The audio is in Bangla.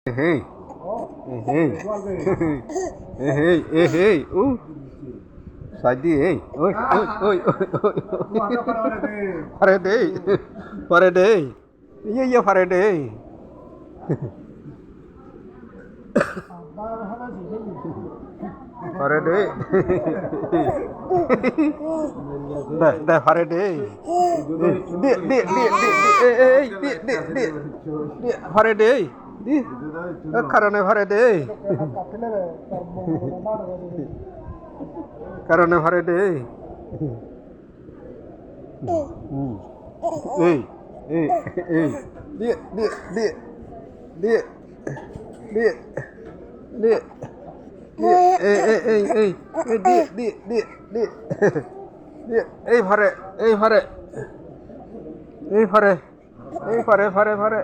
Hey, hey, hey, hey, hey, Sadi, hey, oi, oi, oi, oi, Faraday, Faraday, yeah, Faraday, Faraday, the Faraday, Faraday, কারণে Faraday, কারণে Faraday, এই এই এই দিয়ে দিয়ে দিয়ে দিয়ে দিয়ে দিয়ে এই এই এই এই এই দিয়ে দিয়ে দিয়ে দিয়ে দিয়ে এই ফারে এই ফারে এই ফারে এই ফারে ফারে ফারে